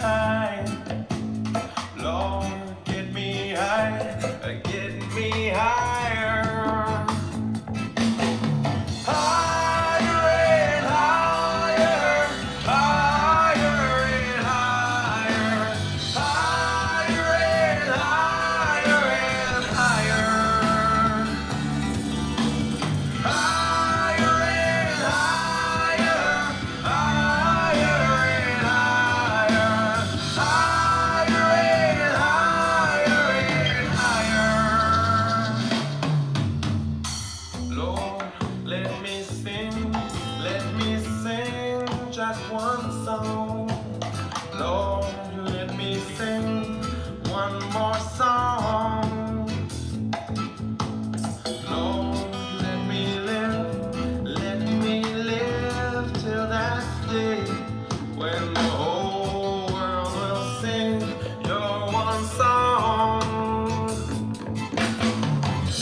high. Lord, get me high, get me higher. Higher and higher, higher and higher, higher and higher and higher. Higher and higher, higher and higher, higher and higher and higher. Lord, let me sing just one song. Lord, let me sing one more song. Lord, let me live till that day when the whole world will sing your one song.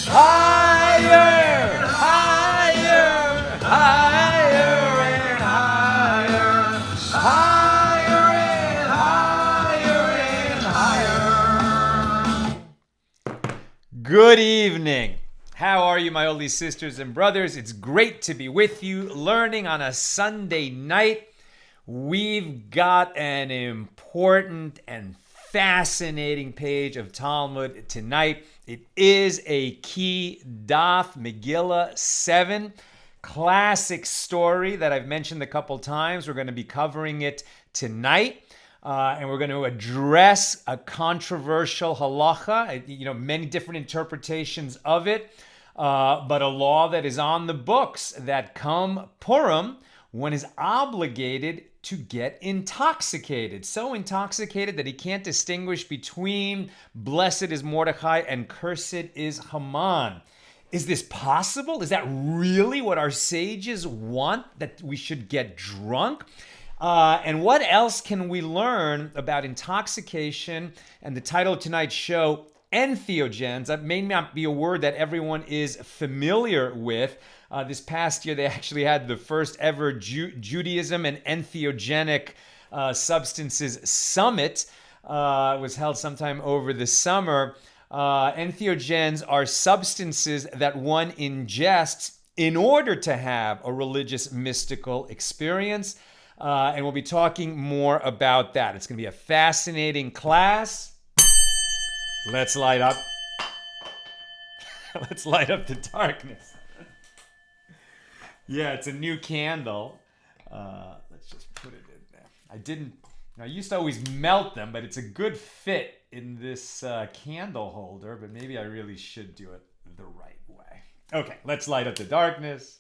Higher, higher, higher and higher, higher and higher and higher. Good evening. How are you, my holy sisters and brothers? It's great to be with you, learning on a Sunday night. We've got an important and fascinating page of Talmud tonight. It is a key DAF, Megillah 7. Classic story that I've mentioned a couple times. We're going to be covering it tonight. And we're going to address a controversial halacha, many different interpretations of it, but a law that is on the books that come Purim, one is obligated to get intoxicated. So intoxicated that he can't distinguish between blessed is Mordechai and cursed is Haman. Is this possible? Is that really what our sages want, that we should get drunk? And what else can we learn about intoxication? And the title of tonight's show, Entheogens. That may not be a word that everyone is familiar with. This past year, they actually had the first ever Judaism and entheogenic substances summit. It was held sometime over the summer. Entheogens are substances that one ingests in order to have a religious mystical experience. And we'll be talking more about that. It's going to be a fascinating class. Let's light up. Let's light up the darkness. Yeah, it's a new candle. Let's just put it in there. I used to always melt them, but it's a good fit in this candle holder, but maybe I really should do it the right way. Okay, let's light up the darkness.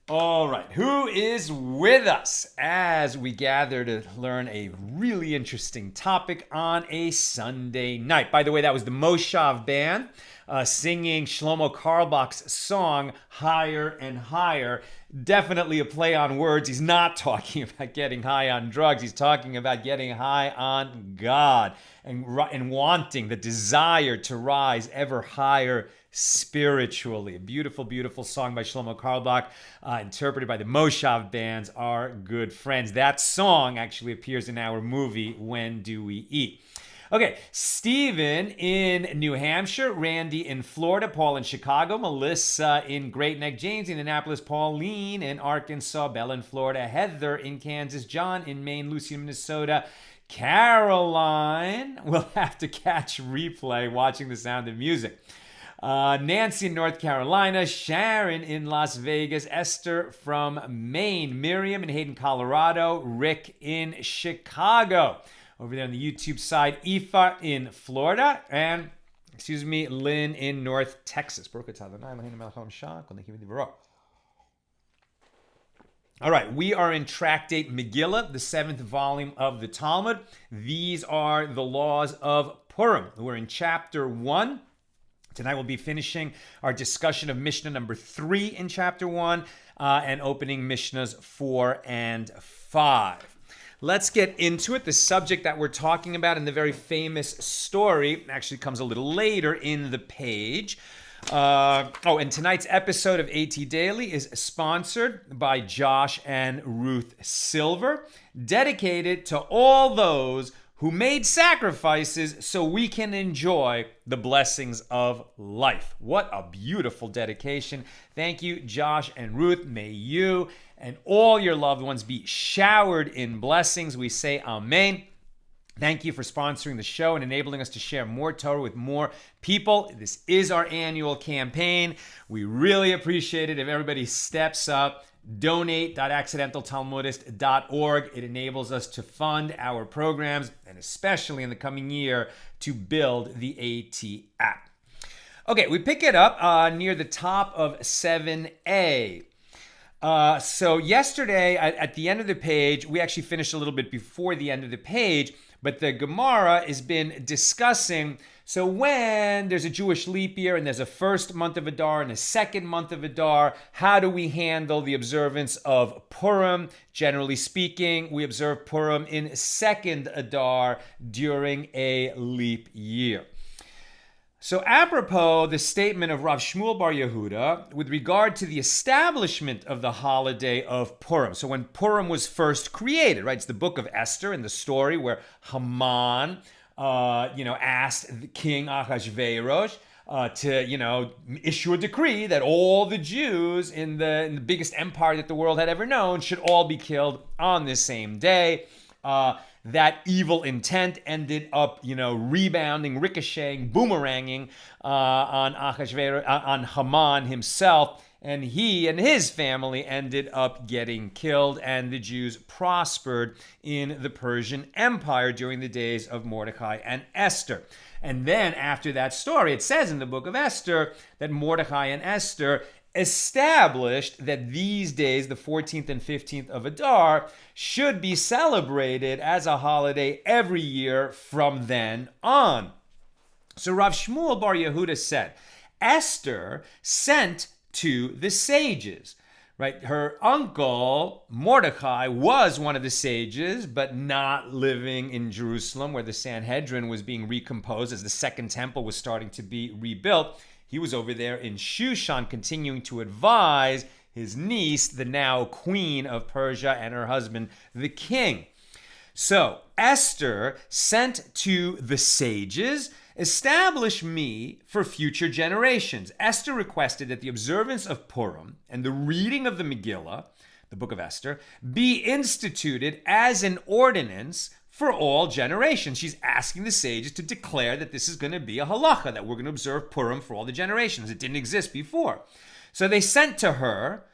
All right, who is with us as we gather to learn a really interesting topic on a Sunday night? By the way, that was the Moshav Band singing Shlomo Carlebach's song, Higher and Higher. Definitely a play on words. He's not talking about getting high on drugs. He's talking about getting high on God and wanting the desire to rise ever higher spiritually. A beautiful, beautiful song by Shlomo Carlebach, interpreted by the Moshav Bands, our good friends. That song actually appears in our movie, When Do We Eat? Okay, Stephen in New Hampshire, Randy in Florida, Paul in Chicago, Melissa in Great Neck, James in Annapolis, Pauline in Arkansas, Bella in Florida, Heather in Kansas, John in Maine, Lucy in Minnesota, Caroline will have to catch replay watching The Sound of Music. Nancy in North Carolina, Sharon in Las Vegas, Esther from Maine, Miriam in Hayden, Colorado, Rick in Chicago. Over there on the YouTube side, Aoife in Florida, and, Lynn in North Texas. All right, we are in Tractate Megillah, the 7th volume of the Talmud. These are the laws of Purim. We're in chapter 1. Tonight we'll be finishing our discussion of Mishnah number 3 in chapter 1 and opening Mishnahs 4 and 5. Let's get into it. The subject that we're talking about in the very famous story actually comes a little later in the page. And tonight's episode of AT Daily is sponsored by Josh and Ruth Silver, dedicated to all those who made sacrifices so we can enjoy the blessings of life. What a beautiful dedication. Thank you, Josh and Ruth. May you and all your loved ones be showered in blessings. We say amen. Thank you for sponsoring the show and enabling us to share more Torah with more people. This is our annual campaign. We really appreciate it if everybody steps up. Donate.accidentaltalmudist.org. It enables us to fund our programs and especially in the coming year to build the AT app. Okay, we pick it up near the top of 7a. So yesterday at the end of the page, we actually finished a little bit before the end of the page, but the Gemara has been discussing, so when there's a Jewish leap year and there's a first month of Adar and a second month of Adar, how do we handle the observance of Purim? Generally speaking, we observe Purim in second Adar during a leap year. So apropos the statement of Rav Shmuel Bar Yehuda with regard to the establishment of the holiday of Purim. So when Purim was first created, right? It's the Book of Esther and the story where Haman, asked King Ahasuerus to, issue a decree that all the Jews in the biggest empire that the world had ever known should all be killed on this same day. That evil intent ended up, rebounding, ricocheting, boomeranging on Ahasuerus, on Haman himself, and he and his family ended up getting killed, and the Jews prospered in the Persian Empire during the days of Mordecai and Esther. And then after that story, it says in the Book of Esther that Mordecai and Esther established that these days, the 14th and 15th of Adar, should be celebrated as a holiday every year from then on. So Rav Shmuel Bar Yehuda said, Esther sent to the sages, right? Her uncle, Mordecai, was one of the sages, but not living in Jerusalem, where the Sanhedrin was being recomposed as the Second Temple was starting to be rebuilt. He was over there in Shushan continuing to advise his niece, the now queen of Persia, and her husband, the king. So Esther sent to the sages, establish me for future generations. Esther requested that the observance of Purim and the reading of the Megillah, the Book of Esther, be instituted as an ordinance for all generations. She's asking the sages to declare that this is going to be a halacha, that we're going to observe Purim for all the generations. It didn't exist before. So they sent to her,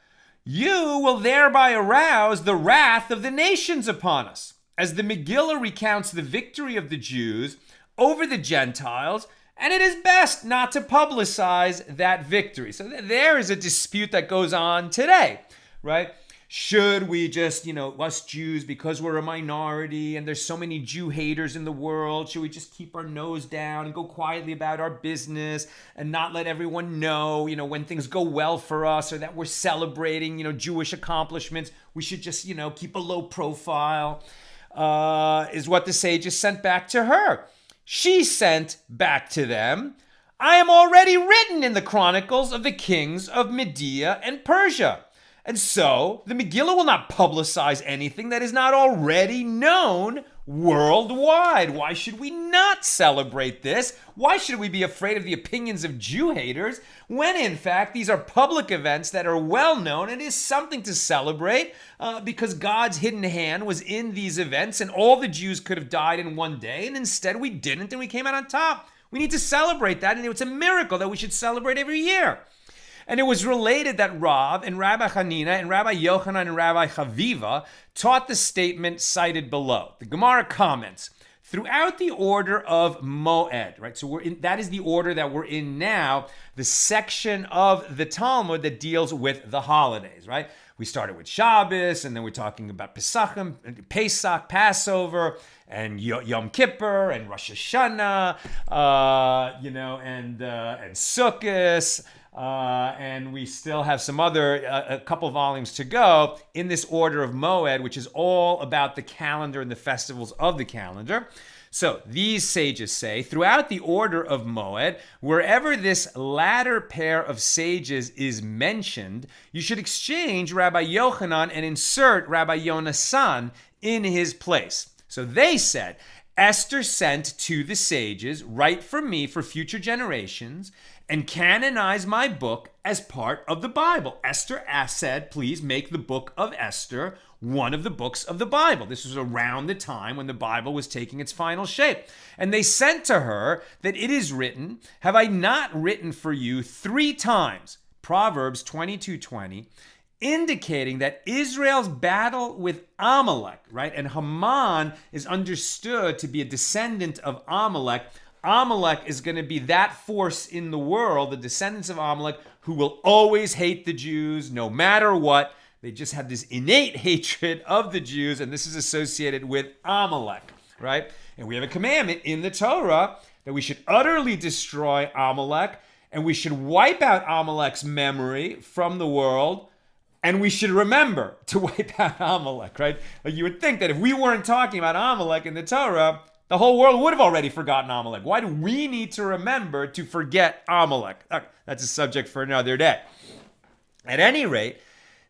you will thereby arouse the wrath of the nations upon us, as the Megillah recounts the victory of the Jews over the Gentiles, and it is best not to publicize that victory. So there is a dispute that goes on today, right? Should we just, us Jews, because we're a minority and there's so many Jew haters in the world, should we just keep our nose down and go quietly about our business and not let everyone know, when things go well for us or that we're celebrating, Jewish accomplishments? We should just, keep a low profile, is what the sages sent back to her. She sent back to them, I am already written in the chronicles of the kings of Media and Persia. And so, the Megillah will not publicize anything that is not already known worldwide. Why should we not celebrate this? Why should we be afraid of the opinions of Jew haters when, in fact, these are public events that are well known and is something to celebrate because God's hidden hand was in these events and all the Jews could have died in one day, and instead we didn't and we came out on top. We need to celebrate that, and it's a miracle that we should celebrate every year. And it was related that Rav and Rabbi Hanina and Rabbi Yochanan and Rabbi Chaviva taught the statement cited below. The Gemara comments, throughout the order of Moed, right? So that is the order that we're in now, the section of the Talmud that deals with the holidays, right? We started with Shabbos, and then we're talking about Pesach, Passover, and Yom Kippur, and Rosh Hashanah, and Sukkot, and we still have some other, a couple volumes to go in this order of Moed, which is all about the calendar and the festivals of the calendar. So these sages say, throughout the order of Moed, wherever this latter pair of sages is mentioned, you should exchange Rabbi Yochanan and insert Rabbi Yonasan in his place. So they said, Esther sent to the sages, write for me for future generations, and canonize my book as part of the Bible. Esther said, please make the Book of Esther one of the books of the Bible. This was around the time when the Bible was taking its final shape. And they sent to her that it is written, have I not written for you 3 times, Proverbs 22:20, indicating that Israel's battle with Amalek, right? And Haman is understood to be a descendant of Amalek. Amalek is going to be that force in the world, the descendants of Amalek, who will always hate the Jews no matter what. They just have this innate hatred of the Jews, and this is associated with Amalek, right? And we have a commandment in the Torah that we should utterly destroy Amalek, and we should wipe out Amalek's memory from the world, and we should remember to wipe out Amalek, right? Like you would think that if we weren't talking about Amalek in the Torah, the whole world would have already forgotten Amalek. Why do we need to remember to forget Amalek? That's a subject for another day. At any rate,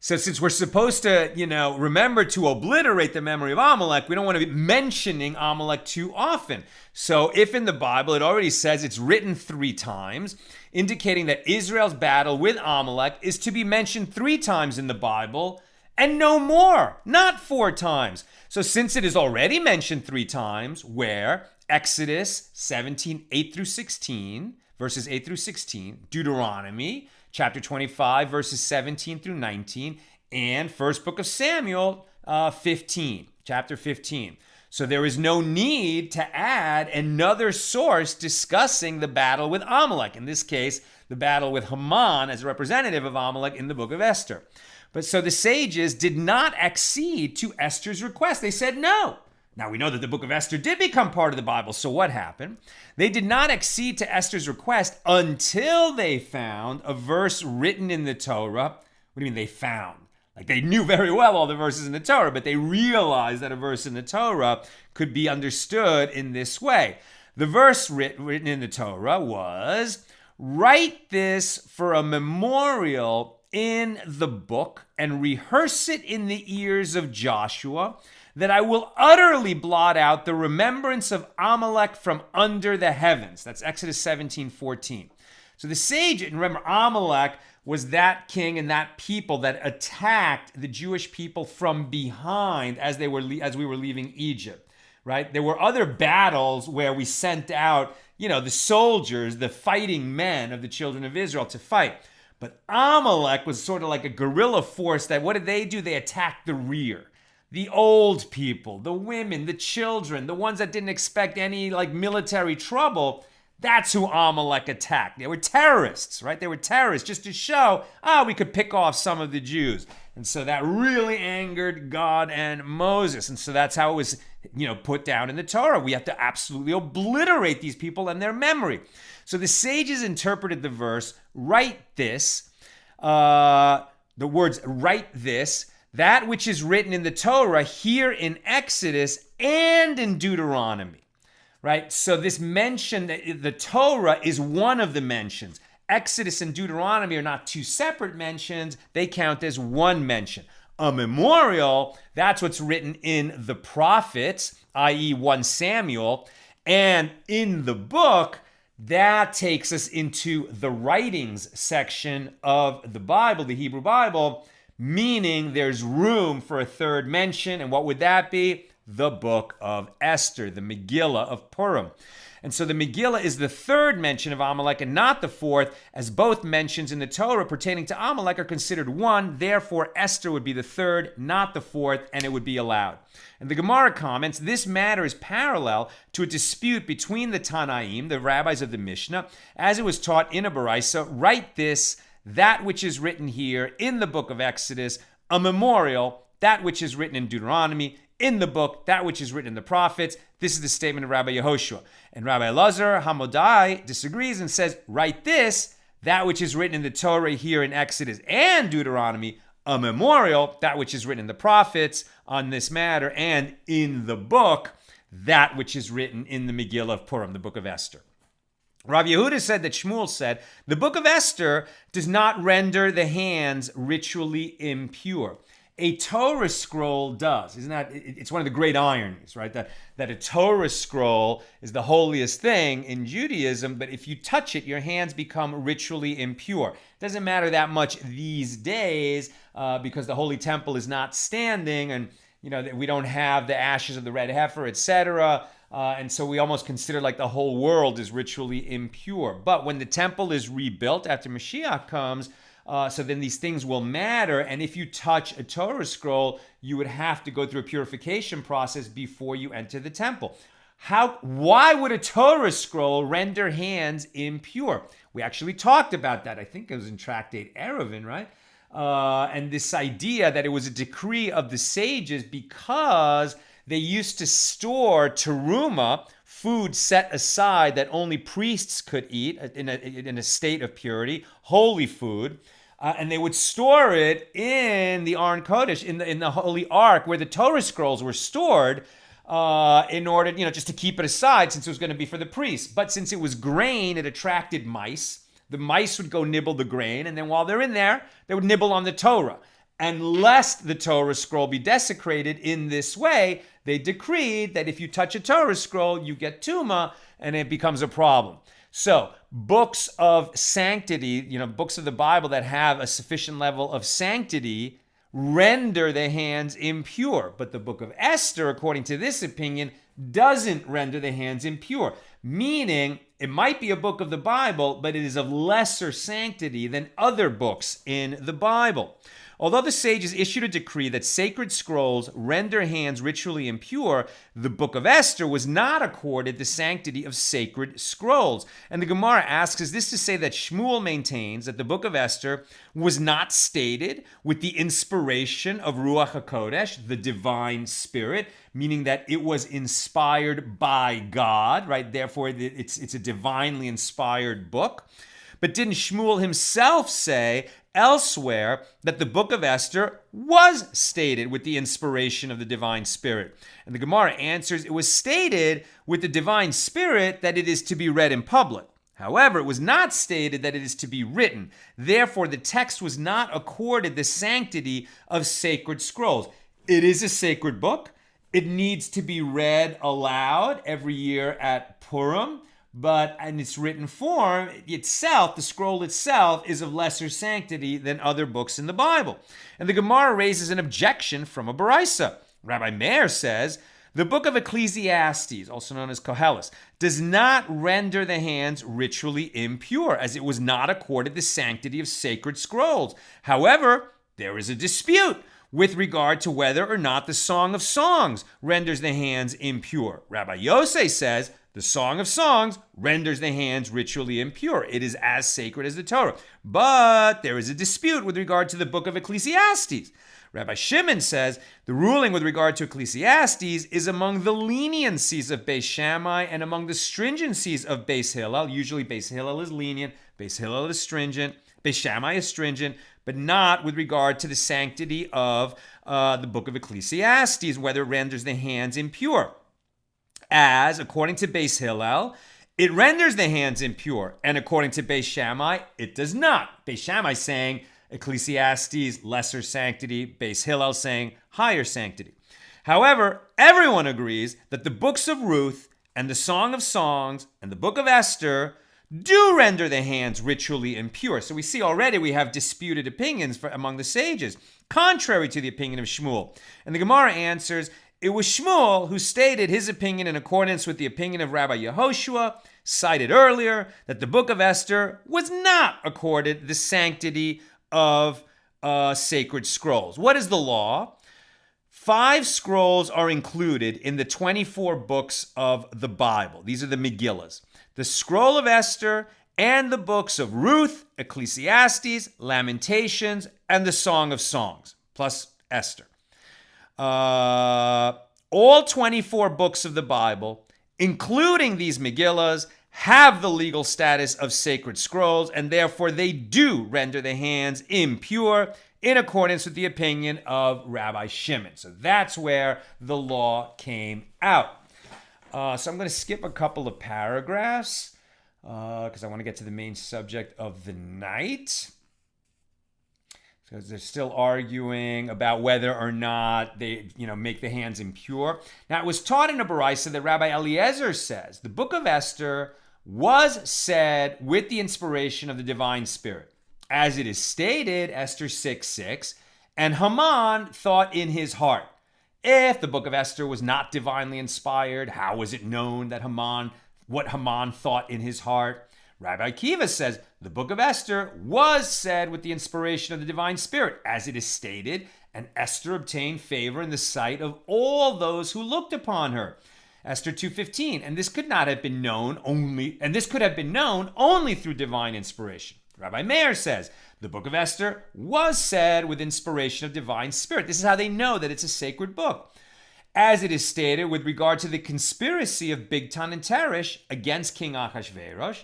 so since we're supposed to, remember to obliterate the memory of Amalek, we don't want to be mentioning Amalek too often. So if in the Bible it already says it's written 3 times, indicating that Israel's battle with Amalek is to be mentioned 3 times in the Bible and no more, not 4 times. So since it is already mentioned 3 times, where Exodus 17, 8 through 16, verses 8 through 16, Deuteronomy chapter 25, verses 17 through 19, and first book of Samuel 15, chapter 15. So there is no need to add another source discussing the battle with Amalek. In this case, the battle with Haman as a representative of Amalek in the Book of Esther. But so the sages did not accede to Esther's request. They said no. Now we know that the Book of Esther did become part of the Bible, so what happened? They did not accede to Esther's request until they found a verse written in the Torah. What do you mean they found? Like they knew very well all the verses in the Torah, but they realized that a verse in the Torah could be understood in this way. The verse written in the Torah was, write this for a memorial in the book and rehearse it in the ears of Joshua, that I will utterly blot out the remembrance of Amalek from under the heavens. That's Exodus 17:14. So the sage, and remember, Amalek was that king and that people that attacked the Jewish people from behind as we were leaving Egypt, right? There were other battles where we sent out, the soldiers, the fighting men of the children of Israel to fight. But Amalek was sort of like a guerrilla force that, what did they do? They attacked the rear. The old people, the women, the children, the ones that didn't expect any military trouble, that's who Amalek attacked. They were terrorists, right? They were terrorists just to show, we could pick off some of the Jews. And so that really angered God and Moses. And so that's how it was, put down in the Torah. We have to absolutely obliterate these people and their memory. So the sages interpreted the verse, write this, the words, write this, that which is written in the Torah here in Exodus and in Deuteronomy, right? So this mention, the Torah is one of the mentions. Exodus and Deuteronomy are not 2 separate mentions. They count as one mention. A memorial, that's what's written in the prophets, i.e. 1 Samuel, and in the book, that takes us into the writings section of the Bible, the Hebrew Bible, meaning there's room for a 3rd mention. And what would that be? The Book of Esther, the Megillah of Purim. And so the Megillah is the 3rd mention of Amalek and not the 4th, as both mentions in the Torah pertaining to Amalek are considered one. Therefore, Esther would be the 3rd, not the 4th, and it would be allowed. And the Gemara comments, this matter is parallel to a dispute between the Tanaim, the rabbis of the Mishna, as it was taught in a Baraisa, write this, that which is written here in the book of Exodus, a memorial, that which is written in Deuteronomy, in the book, that which is written in the prophets. This is the statement of Rabbi Yehoshua. And Rabbi Elazar Hamodai disagrees and says, write this, that which is written in the Torah here in Exodus and Deuteronomy, a memorial, that which is written in the prophets on this matter, and in the book, that which is written in the Megillah of Purim, the Book of Esther. Rav Yehuda said that Shmuel said, the Book of Esther does not render the hands ritually impure. A Torah scroll does. Isn't that? It's one of the great ironies, right? That a Torah scroll is the holiest thing in Judaism, but if you touch it, your hands become ritually impure. It doesn't matter that much these days because the Holy Temple is not standing, and we don't have the ashes of the red heifer, etc. And so we almost consider like the whole world is ritually impure. But when the temple is rebuilt after Mashiach comes, so then these things will matter. And if you touch a Torah scroll, you would have to go through a purification process before you enter the temple. Why would a Torah scroll render hands impure? We actually talked about that. I think it was in Tractate Eruvin, right? And this idea that it was a decree of the sages because they used to store teruma, food set aside that only priests could eat in a state of purity, holy food. And they would store it in the Aron Kodesh, in the Holy Ark, where the Torah scrolls were stored, in order, just to keep it aside, since it was going to be for the priests. But since it was grain, it attracted mice. The mice would go nibble the grain, and then while they're in there, they would nibble on the Torah. And lest the Torah scroll be desecrated in this way, they decreed that if you touch a Torah scroll, you get tuma, and it becomes a problem. So, books of sanctity, books of the Bible that have a sufficient level of sanctity render the hands impure. But the Book of Esther, according to this opinion, doesn't render the hands impure. Meaning, it might be a book of the Bible, but it is of lesser sanctity than other books in the Bible. Although the sages issued a decree that sacred scrolls render hands ritually impure, the Book of Esther was not accorded the sanctity of sacred scrolls. And the Gemara asks, is this to say that Shmuel maintains that the Book of Esther was not stated with the inspiration of Ruach HaKodesh, the divine spirit, meaning that it was inspired by God, right? Therefore, it's a divinely inspired book. But didn't Shmuel himself say elsewhere that the Book of Esther was stated with the inspiration of the divine spirit? And the Gemara answers, it was stated with the divine spirit that it is to be read in public. However, it was not stated that it is to be written. Therefore, the text was not accorded the sanctity of sacred scrolls. It is a sacred book. It needs to be read aloud every year at Purim. But in its written form itself, the scroll itself is of lesser sanctity than other books in the Bible. And the Gemara raises an objection from a Baraisa. Rabbi Meir says, the book of Ecclesiastes, also known as Koheles, does not render the hands ritually impure, as it was not accorded the sanctity of sacred scrolls. However, there is a dispute with regard to whether or not the Song of Songs renders the hands impure. Rabbi Yosei says, the Song of Songs renders the hands ritually impure. It is as sacred as the Torah. But there is a dispute with regard to the book of Ecclesiastes. Rabbi Shimon says the ruling with regard to Ecclesiastes is among the leniencies of Beis Shammai and among the stringencies of Beis Hillel. Usually Beis Hillel is lenient, Beis Hillel is stringent, Beis Shammai is stringent, but not with regard to the sanctity of the book of Ecclesiastes, whether it renders the hands impure. As, according to Beis Hillel, it renders the hands impure, and according to Beis Shammai, it does not. Beis Shammai saying Ecclesiastes, lesser sanctity, Beis Hillel saying higher sanctity. However, everyone agrees that the books of Ruth and the Song of Songs and the Book of Esther do render the hands ritually impure. So we see already we have disputed opinions among the sages, contrary to the opinion of Shmuel. And the Gemara answers, it was Shmuel who stated his opinion in accordance with the opinion of Rabbi Yehoshua, cited earlier, that the Book of Esther was not accorded the sanctity of sacred scrolls. What is the law? 5 scrolls are included in the 24 books of the Bible. These are the Megillahs. The scroll of Esther and the books of Ruth, Ecclesiastes, Lamentations, and the Song of Songs, plus Esther. All 24 books of the Bible, including these Megillahs, have the legal status of sacred scrolls, and therefore they do render the hands impure in accordance with the opinion of Rabbi Shimon. So that's where the law came out. So I'm going to skip a couple of paragraphs because I want to get to the main subject of the night. Because they're still arguing about whether or not they, make the hands impure. Now, it was taught in a baraisa that Rabbi Eliezer says the Book of Esther was said with the inspiration of the divine spirit. As it is stated, Esther 6:6, and Haman thought in his heart. If the Book of Esther was not divinely inspired, how was it known that what Haman thought in his heart? Rabbi Akiva says the Book of Esther was said with the inspiration of the divine spirit, as it is stated, and Esther obtained favor in the sight of all those who looked upon her. Esther 2:15, and this could have been known only through divine inspiration. Rabbi Meir says the Book of Esther was said with inspiration of divine spirit. This is how they know that it's a sacred book. As it is stated with regard to the conspiracy of Bigtan and Teresh against King Achashverosh,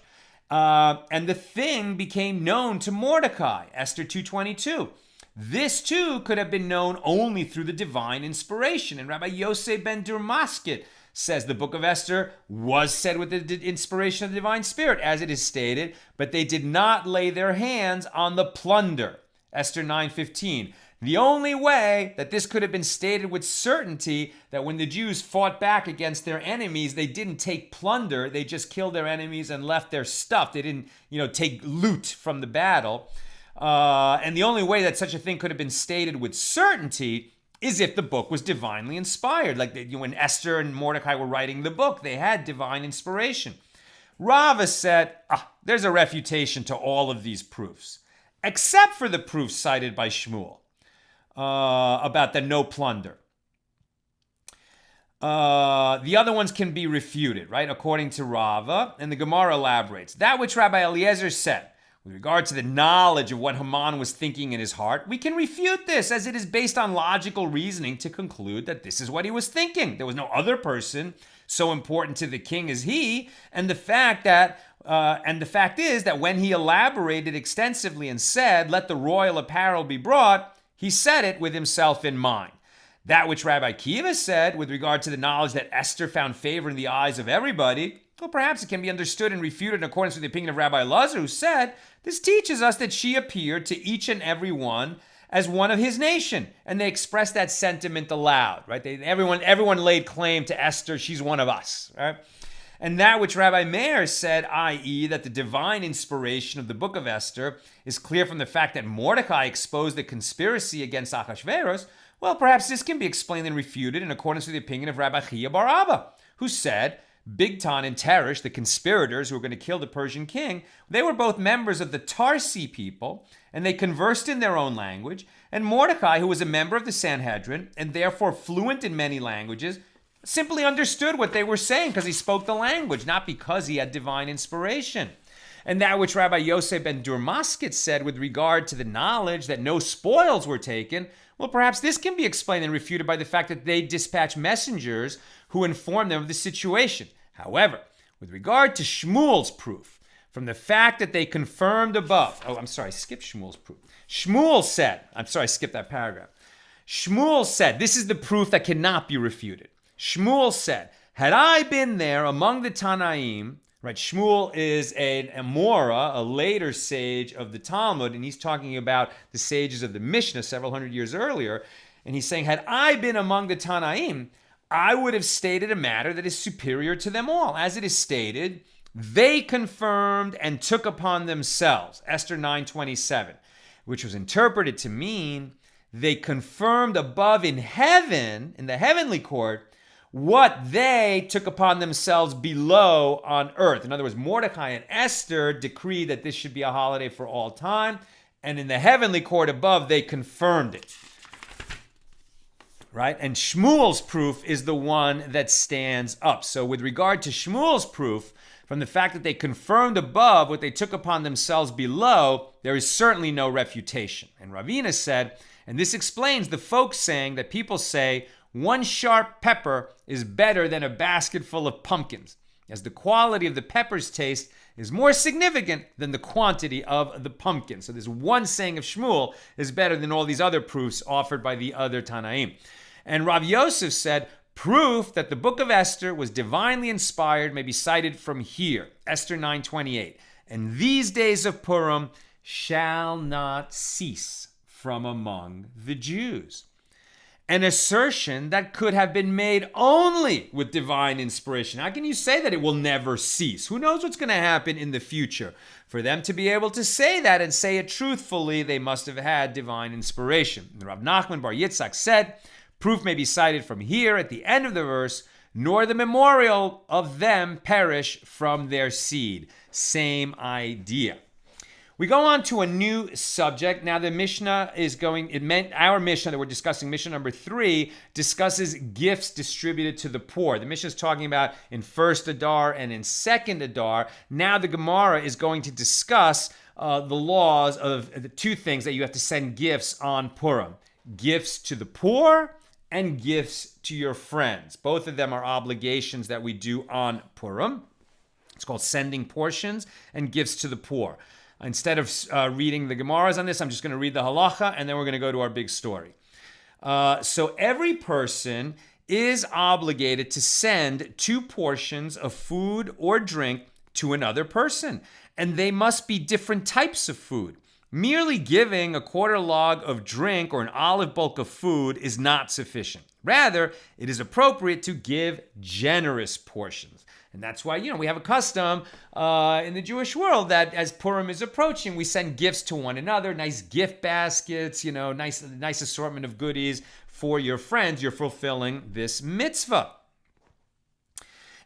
and the thing became known to Mordecai, Esther 2:22. This too could have been known only through the divine inspiration. And Rabbi Yosef ben Durmasket says the Book of Esther was said with the inspiration of the divine spirit, as it is stated, but they did not lay their hands on the plunder, Esther 9:15. The only way that this could have been stated with certainty that when the Jews fought back against their enemies, they didn't take plunder, they just killed their enemies and left their stuff. They didn't, take loot from the battle. And the only way that such a thing could have been stated with certainty is if the book was divinely inspired. Like when Esther and Mordecai were writing the book, they had divine inspiration. Rava said, there's a refutation to all of these proofs, except for the proof cited by Shmuel about the no plunder. The other ones can be refuted, right? According to Rava, and the Gemara elaborates. That which Rabbi Eliezer said, with regard to the knowledge of what Haman was thinking in his heart, we can refute this as it is based on logical reasoning to conclude that this is what he was thinking. There was no other person so important to the king as he, and the fact is that when he elaborated extensively and said, "Let the royal apparel be brought," he said it with himself in mind. That which Rabbi Akiva said with regard to the knowledge that Esther found favor in the eyes of everybody, well, perhaps it can be understood and refuted in accordance with the opinion of Rabbi Elazar, who said, this teaches us that she appeared to each and every one as one of his nation. And they expressed that sentiment aloud, right? Everyone laid claim to Esther, she's one of us, right? And that which Rabbi Meir said, i.e., that the divine inspiration of the Book of Esther is clear from the fact that Mordecai exposed the conspiracy against Achashverosh, well, perhaps this can be explained and refuted in accordance with the opinion of Rabbi Chiya bar Abba, who said, Bigtan and Teresh, the conspirators who were going to kill the Persian king, they were both members of the Tarsi people, and they conversed in their own language. And Mordecai, who was a member of the Sanhedrin, and therefore fluent in many languages, simply understood what they were saying because he spoke the language, not because he had divine inspiration. And that which Rabbi Yosef ben Durmasket said with regard to the knowledge that no spoils were taken, well, perhaps this can be explained and refuted by the fact that they dispatched messengers who informed them of the situation. However, with regard to Shmuel's proof, from the fact that they confirmed above, skip Shmuel's proof. Shmuel said, skip that paragraph. Shmuel said, this is the proof that cannot be refuted. Shmuel said, had I been there among the Tanaim, right? Shmuel is an Amora, a later sage of the Talmud, and he's talking about the sages of the Mishna several hundred years earlier. And he's saying, had I been among the Tanaim, I would have stated a matter that is superior to them all. As it is stated, they confirmed and took upon themselves, Esther 9:27, which was interpreted to mean they confirmed above in heaven, in the heavenly court, what they took upon themselves below on earth. In other words, Mordecai and Esther decreed that this should be a holiday for all time, and in the heavenly court above, they confirmed it. Right? And Shmuel's proof is the one that stands up. So with regard to Shmuel's proof, from the fact that they confirmed above what they took upon themselves below, there is certainly no refutation. And Ravina said, and this explains the folk saying that people say, one sharp pepper is better than a basket full of pumpkins. as the quality of the pepper's taste is more significant than the quantity of the pumpkin. So this one saying of Shmuel is better than all these other proofs offered by the other Tanaim. And Rav Yosef said, proof that the Book of Esther was divinely inspired may be cited from here, Esther 9:28. And these days of Purim shall not cease from among the Jews. An assertion that could have been made only with divine inspiration. How can you say that it will never cease? Who knows what's going to happen in the future? For them to be able to say that and say it truthfully, they must have had divine inspiration. And Rav Nachman Bar Yitzchak said, proof may be cited from here at the end of the verse, nor the memorial of them perish from their seed. Same idea. We go on to a new subject. Now the Mishna our Mishna that we're discussing, Mishna number 3, discusses gifts distributed to the poor. The Mishna is talking about in first Adar and in second Adar. Now the Gemara is going to discuss the laws of the two things that you have to send gifts on Purim. Gifts to the poor and gifts to your friends. Both of them are obligations that we do on Purim. It's called sending portions and gifts to the poor. Instead of reading the Gemaras on this, I'm just going to read the halacha, and then we're going to go to our big story. So every person is obligated to send 2 portions of food or drink to another person, and they must be different types of food. Merely giving a quarter log of drink or an olive bulk of food is not sufficient. Rather, it is appropriate to give generous portions. And that's why, we have a custom in the Jewish world that as Purim is approaching, we send gifts to one another, nice gift baskets, nice assortment of goodies for your friends. You're fulfilling this mitzvah.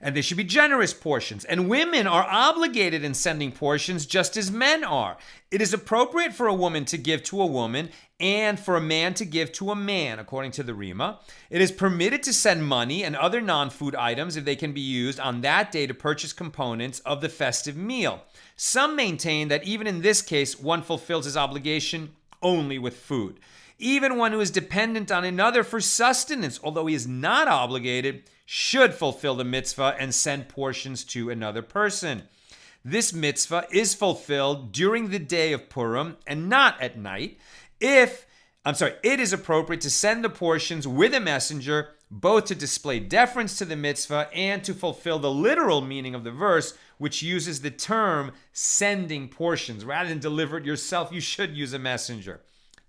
And they should be generous portions. And women are obligated in sending portions just as men are. It is appropriate for a woman to give to a woman and for a man to give to a man, according to the Rima. It is permitted to send money and other non-food items if they can be used on that day to purchase components of the festive meal. Some maintain that even in this case, one fulfills his obligation only with food. Even one who is dependent on another for sustenance, although he is not obligated, should fulfill the mitzvah and send portions to another person. This mitzvah is fulfilled during the day of Purim and not at night. It is appropriate to send the portions with a messenger, both to display deference to the mitzvah and to fulfill the literal meaning of the verse, which uses the term sending portions. Rather than deliver it yourself, you should use a messenger.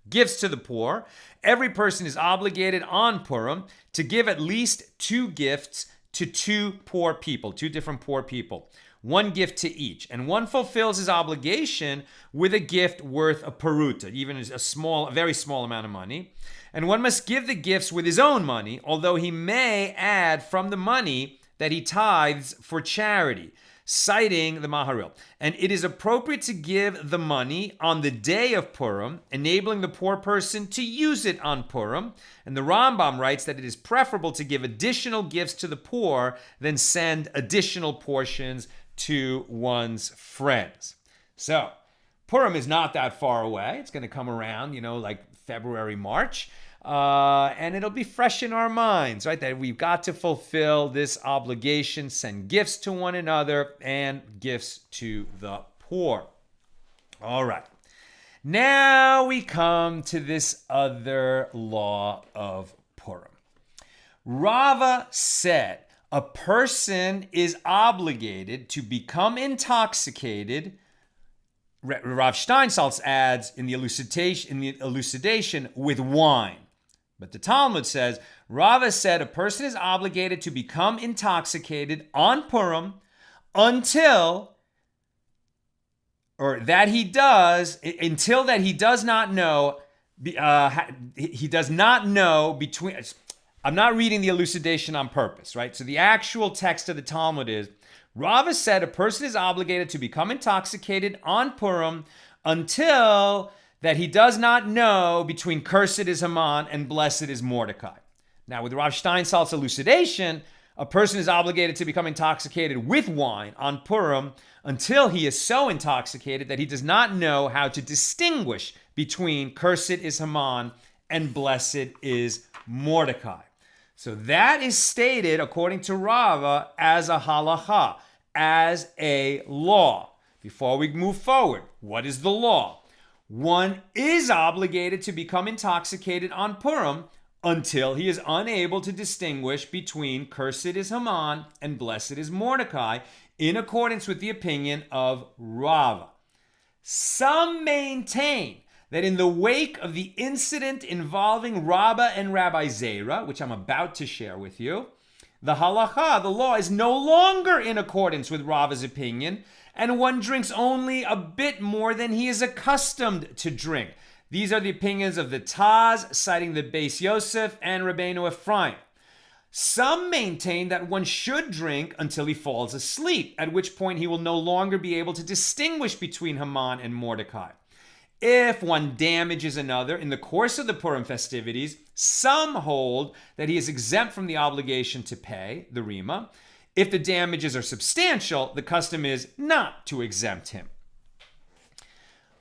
Gifts to the poor. Every person is obligated on Purim to give at least 2 gifts to 2 different poor people. 1 gift to each. And one fulfills his obligation with a gift worth a peruta, even a very small amount of money. And one must give the gifts with his own money, although he may add from the money that he tithes for charity, citing the Maharil. And it is appropriate to give the money on the day of Purim, enabling the poor person to use it on Purim. And the Rambam writes that it is preferable to give additional gifts to the poor than send additional portions to one's friends. So, Purim is not that far away. It's going to come around, like February, March. And it'll be fresh in our minds, right? That we've got to fulfill this obligation, send gifts to one another and gifts to the poor. All right. Now we come to this other law of Purim. Rava said a person is obligated to become intoxicated. Rav Steinsaltz adds in the elucidation with wine. But the Talmud says, Rava said a person is obligated to become intoxicated on Purim until he does not know between. I'm not reading the elucidation on purpose, right? So the actual text of the Talmud is, Rava said a person is obligated to become intoxicated on Purim until that he does not know between cursed is Haman and blessed is Mordecai. Now, with Rav Steinsaltz's elucidation, a person is obligated to become intoxicated with wine on Purim until he is so intoxicated that he does not know how to distinguish between cursed is Haman and blessed is Mordecai. So that is stated, according to RABBA, as a halacha, as a law. Before we move forward, what is the law? One is obligated to become intoxicated on Purim until he is unable to distinguish between cursed is Haman and blessed is Mordecai, in accordance with the opinion of RABBA. Some maintain that in the wake of the incident involving RABBA and Rabbi ZEIRA, which I'm about to share with you, the halacha, the law, is no longer in accordance with RABBA's opinion, and one drinks only a bit more than he is accustomed to drink. These are the opinions of the Taz, citing the Beis Yosef and Rabbeinu Ephraim. Some maintain that one should drink until he falls asleep, at which point he will no longer be able to distinguish between Haman and Mordecai. If one damages another in the course of the Purim festivities, some hold that he is exempt from the obligation to pay, the Rima. If the damages are substantial, the custom is not to exempt him.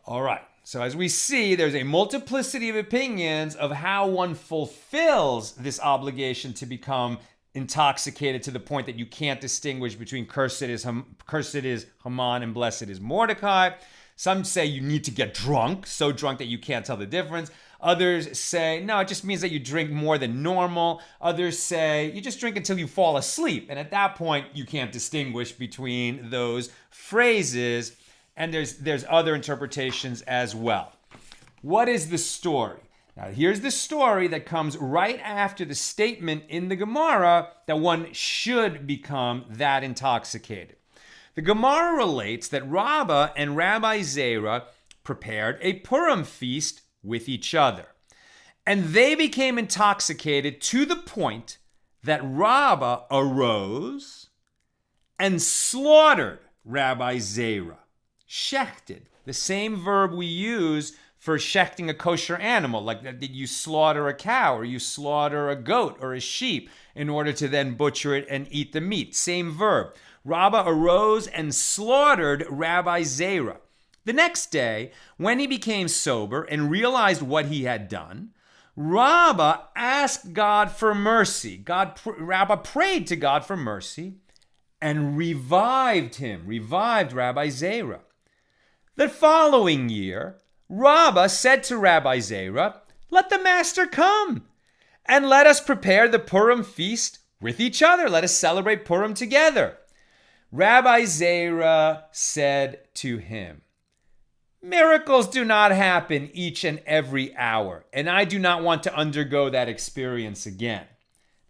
All right. So as we see, there's a multiplicity of opinions of how one fulfills this obligation to become intoxicated to the point that you can't distinguish between cursed is Haman and blessed is Mordecai. Some say you need to get drunk, so drunk that you can't tell the difference. Others say, no, it just means that you drink more than normal. Others say you just drink until you fall asleep. And at that point, you can't distinguish between those phrases. And there's other interpretations as well. What is the story? Now, here's the story that comes right after the statement in the Gemara that one should become that intoxicated. The Gemara relates that RABBA and Rabbi ZEIRA prepared a Purim feast with each other. And they became intoxicated to the point that RABBA arose and slaughtered Rabbi ZEIRA. Shechted, the same verb we use for shechting a kosher animal, like that you slaughter a cow or you slaughter a goat or a sheep in order to then butcher it and eat the meat. Same verb. RABBA arose and slaughtered Rabbi ZEIRA. The next day, when he became sober and realized what he had done, RABBA asked God for mercy. RABBA prayed to God for mercy and revived Rabbi ZEIRA. The following year, RABBA said to Rabbi ZEIRA, let the master come and let us prepare the Purim feast with each other. Let us celebrate Purim together. Rabbi ZEIRA said to him, miracles do not happen each and every hour, and I do not want to undergo that experience again.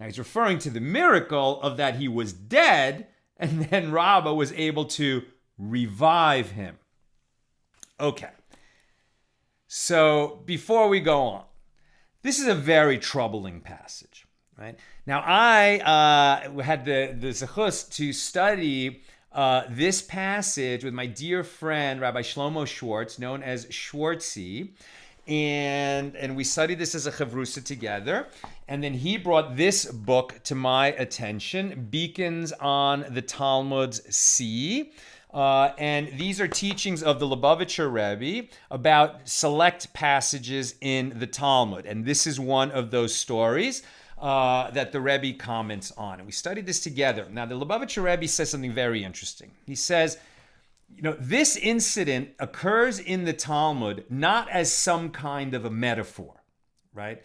Now he's referring to the miracle of that he was dead, and then RABBA was able to revive him. Okay, so before we go on, this is a very troubling passage, right? Now, I had the zechus to study this passage with my dear friend, Rabbi Shlomo Schwartz, known as Schwartzy, and we studied this as a chavrusa together, and then he brought this book to my attention, Beacons on the Talmud's Sea. And these are teachings of the Lubavitcher Rebbe about select passages in the Talmud. And this is one of those stories that the Rebbe comments on. And we studied this together. Now, the Lubavitcher Rebbe says something very interesting. He says, this incident occurs in the Talmud not as some kind of a metaphor, right?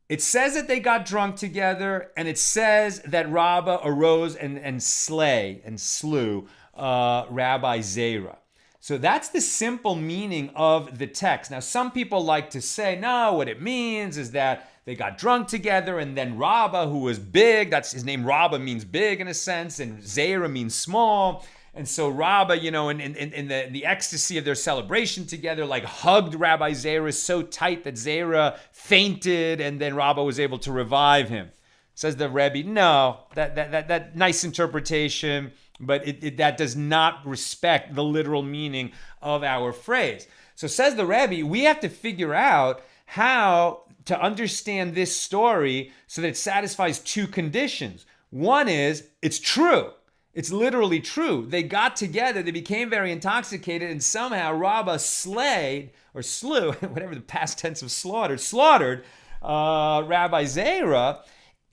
It says that they got drunk together, and it says that RABBA arose and slew Rabbi ZEIRA. So that's the simple meaning of the text. Now, some people like to say, no, what it means is that they got drunk together, and then RABBA, who was big, that's his name, RABBA means big in a sense, and ZEIRA means small. And so RABBA, in the ecstasy of their celebration together, like hugged Rabbi ZEIRA so tight that ZEIRA fainted, and then RABBA was able to revive him. Says the Rebbe, no, that nice interpretation, but that does not respect the literal meaning of our phrase. So says the Rebbe, we have to figure out how to understand this story so that it satisfies two conditions. One is, it's true. It's literally true. They got together, they became very intoxicated, and somehow RABBA slew, whatever the past tense of slaughtered Rabbi ZEIRA.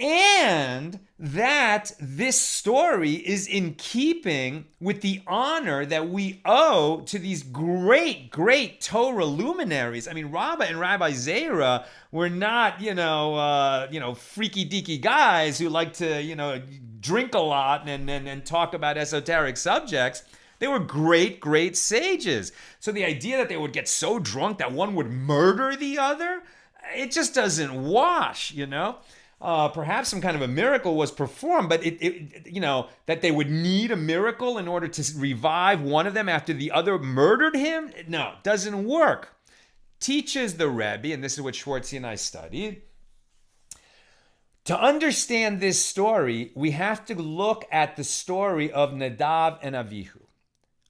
and that this story is in keeping with the honor that we owe to these great, great Torah luminaries. I mean, Rabbah and Rabbi ZEIRA were not, freaky deaky guys who like to, drink a lot and talk about esoteric subjects. They were great, great sages. So the idea that they would get so drunk that one would murder the other, it just doesn't wash, Perhaps some kind of a miracle was performed, but that they would need a miracle in order to revive one of them after the other murdered him? No, it doesn't work. Teaches the Rebbe, and this is what Schwartzy and I studied. To understand this story, we have to look at the story of Nadav and Avihu.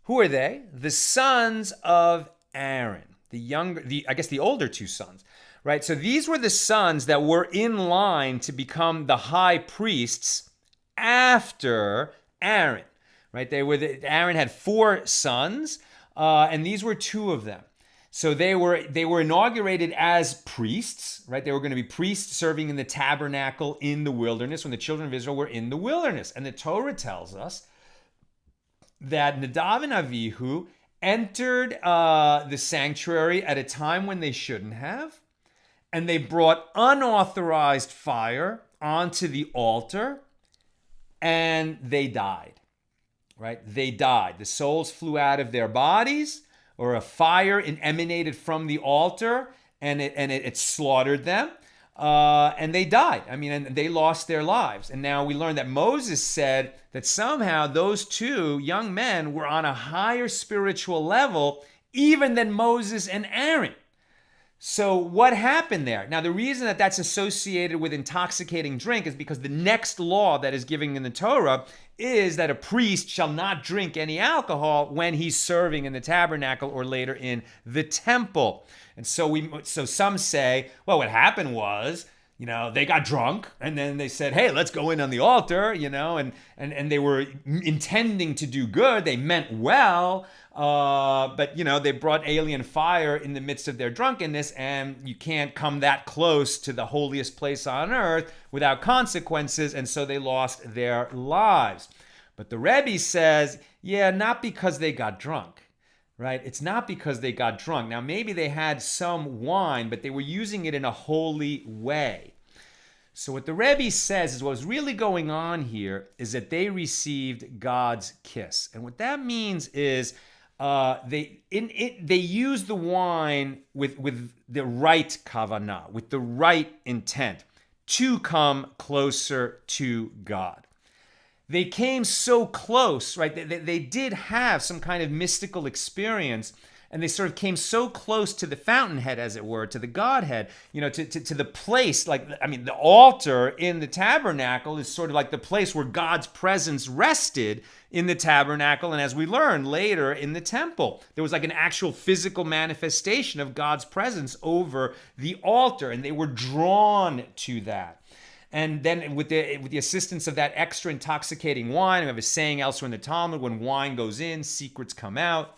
Who are they? The sons of Aaron, the older two sons. Right, so these were the sons that were in line to become the high priests after Aaron. Right, Aaron had 4 sons, and these were 2 of them. So they were inaugurated as priests. Right, they were going to be priests serving in the tabernacle in the wilderness when the children of Israel were in the wilderness. And the Torah tells us that Nadav and Avihu entered the sanctuary at a time when they shouldn't have. And they brought unauthorized fire onto the altar, and they died, right? They died. The souls flew out of their bodies, or a fire emanated from the altar, and it slaughtered them, and they died. And they lost their lives. And now we learn that Moses said that somehow those 2 young men were on a higher spiritual level even than Moses and Aaron. So what happened there? Now, the reason that that's associated with intoxicating drink is because the next law that is given in the Torah is that a priest shall not drink any alcohol when he's serving in the tabernacle or later in the temple. And so some say, well, what happened was, they got drunk and then they said, hey, let's go in on the altar, and they were intending to do good. They meant well. But they brought alien fire in the midst of their drunkenness, and you can't come that close to the holiest place on earth without consequences, and so they lost their lives. But the Rebbe says, not because they got drunk, right? It's not because they got drunk. Now, maybe they had some wine, but they were using it in a holy way. So what the Rebbe says is what's really going on here is that they received God's kiss. And what that means is they use the wine with the right kavanah, with the right intent to come closer to God. They came so close, right? They did have some kind of mystical experience, and they sort of came so close to the fountainhead, as it were, to the Godhead, to the place, the altar in the tabernacle is sort of like the place where God's presence rested in the tabernacle, and as we learn later in the temple, there was like an actual physical manifestation of God's presence over the altar, and they were drawn to that. And then with the assistance of that extra intoxicating wine, we have a saying elsewhere in the Talmud, when wine goes in, secrets come out.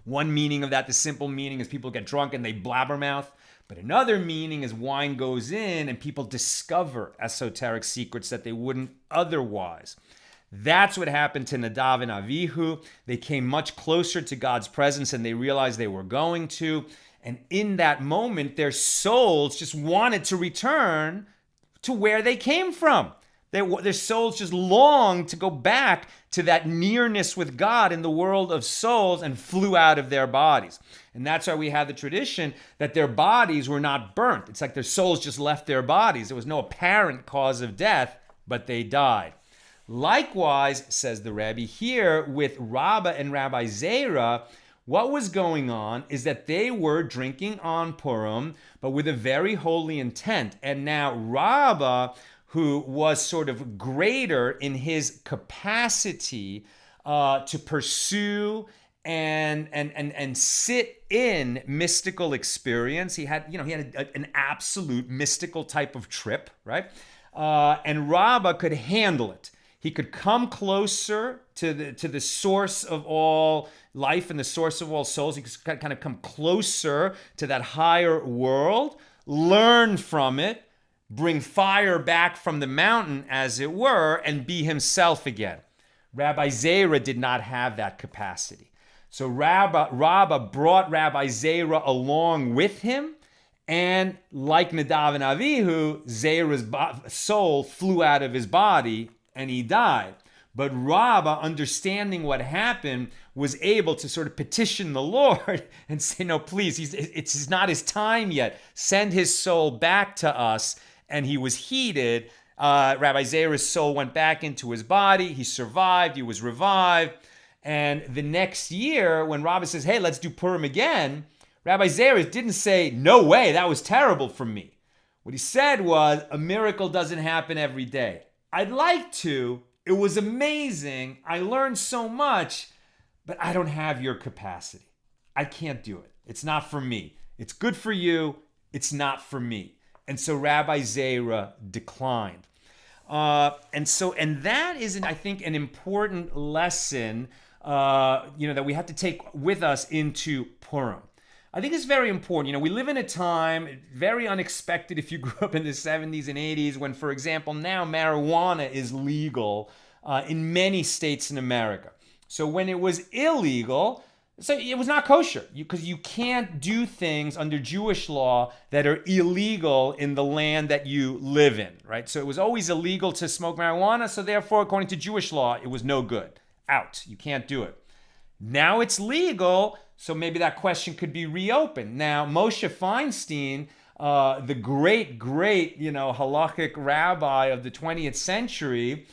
One meaning of that, the simple meaning, is people get drunk and they blabbermouth. But another meaning is wine goes in and people discover esoteric secrets that they wouldn't otherwise. That's what happened to Nadav and Avihu. They came much closer to God's presence than they realized they were going to. And in that moment, their souls just wanted to return to where they came from. Their souls just longed to go back to that nearness with God in the world of souls and flew out of their bodies. And that's why we have the tradition that their bodies were not burnt. It's like their souls just left their bodies. There was no apparent cause of death, but they died. Likewise, says the Rebbe, here with Rabbah and Rabbi ZEIRA, what was going on is that they were drinking on Purim, but with a very holy intent. And now Rabbah, who was sort of greater in his capacity to pursue and sit in mystical experience. He had an absolute mystical type of trip, right? And Rabbah could handle it. He could come closer to the source of all life and the source of all souls. He could kind of come closer to that higher world, learn from it, bring fire back from the mountain, as it were, and be himself again. Rabbi ZEIRA did not have that capacity. So RABBA brought Rabbi ZEIRA along with him, and like Nadav and Avihu, ZEIRA's soul flew out of his body and he died. But RABBA, understanding what happened, was able to sort of petition the Lord and say, no, please, it's not his time yet. Send his soul back to us. And he was heeded. Rabbi ZEIRA's soul went back into his body. He survived. He was revived. And the next year, when RABBA says, hey, let's do Purim again, Rabbi ZEIRA didn't say, no way, that was terrible for me. What he said was, a miracle doesn't happen every day. I'd like to. It was amazing. I learned so much, but I don't have your capacity. I can't do it. It's not for me. It's good for you. It's not for me. And so Rabbi ZEIRA declined. And that is, I think, an important lesson, that we have to take with us into Purim. I think it's very important. We live in a time, very unexpected if you grew up in the 70s and 80s, when, for example, now marijuana is legal in many states in America. So when it was illegal, so it was not kosher, because you can't do things under Jewish law that are illegal in the land that you live in, right? So it was always illegal to smoke marijuana, so therefore, according to Jewish law, it was no good. Out. You can't do it. Now it's legal, so maybe that question could be reopened. Now, Moshe Feinstein, the great, halakhic rabbi of the 20th century,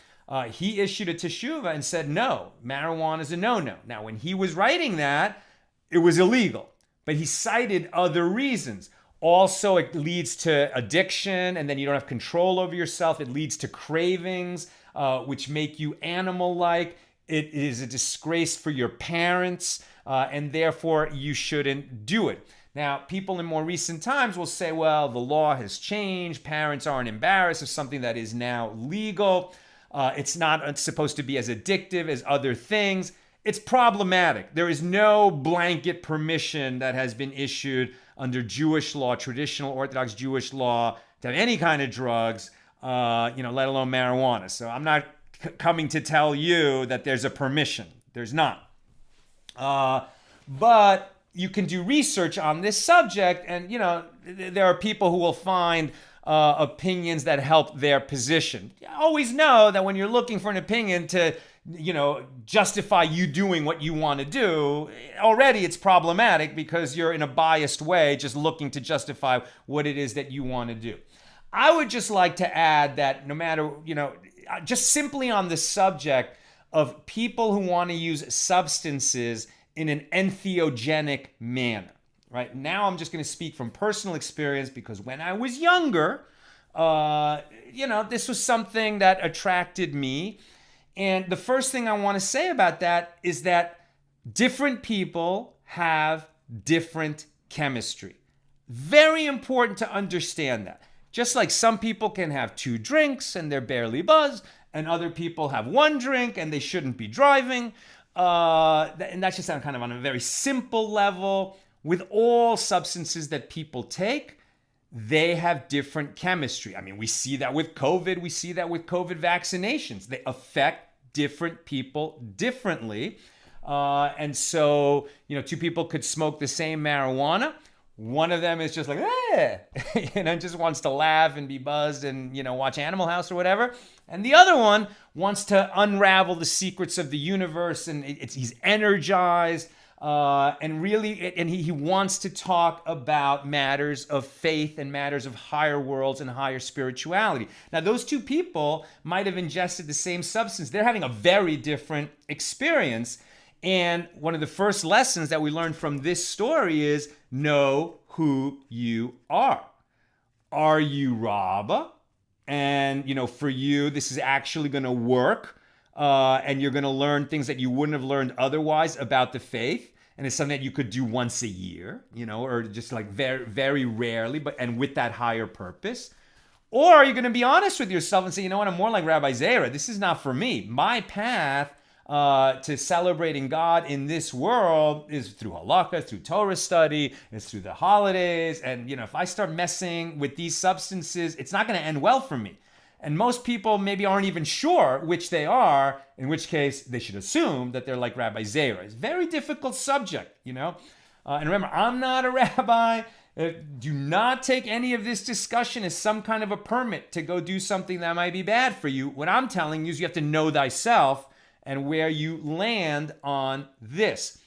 he issued a teshuvah and said, no, marijuana is a no-no. Now, when he was writing that, it was illegal, but he cited other reasons. Also, it leads to addiction, and then you don't have control over yourself. It leads to cravings, which make you animal-like. It is a disgrace for your parents, and therefore you shouldn't do it. Now, people in more recent times will say, well, the law has changed. Parents aren't embarrassed of something that is now legal. It's not supposed to be as addictive as other things. It's problematic. There is no blanket permission that has been issued under Jewish law, traditional Orthodox Jewish law, to have any kind of drugs, let alone marijuana. So I'm not coming to tell you that there's a permission. There's not. But you can do research on this subject, and there are people who will find opinions that help their position. Always know that when you're looking for an opinion to justify you doing what you want to do, already it's problematic, because you're in a biased way just looking to justify what it is that you want to do. I would just like to add that no matter, just simply on the subject of people who want to use substances in an entheogenic manner, right? Now I'm just going to speak from personal experience, because when I was younger, this was something that attracted me. And the first thing I want to say about that is that different people have different chemistry. Very important to understand that. Just like some people can have 2 drinks and they're barely buzzed, and other people have 1 drink and they shouldn't be driving. And that's just kind of on a very simple level. With all substances that people take, they have different chemistry. I mean, we see that with COVID. We see that with COVID vaccinations. They affect different people differently. And so, 2 people could smoke the same marijuana. One of them is just like, just wants to laugh and be buzzed and, watch Animal House or whatever. And the other one wants to unravel the secrets of the universe, and he's energized. And he wants to talk about matters of faith and matters of higher worlds and higher spirituality. Now, those 2 people might have ingested the same substance. They're having a very different experience. And one of the first lessons that we learned from this story is know who you are. Are you RABBA? And, for you, this is actually going to work. And you're going to learn things that you wouldn't have learned otherwise about the faith. And it's something that you could do once a year, or just like very, very rarely, and with that higher purpose. Or are you going to be honest with yourself and say, I'm more like Rabbi ZEIRA. This is not for me. My path, to celebrating God in this world is through halakha, through Torah study, it's through the holidays. And, if I start messing with these substances, it's not going to end well for me. And most people maybe aren't even sure which they are, in which case they should assume that they're like Rabbi ZEIRA. It's a very difficult subject, And remember, I'm not a rabbi. Do not take any of this discussion as some kind of a permit to go do something that might be bad for you. What I'm telling you is you have to know thyself and where you land on this.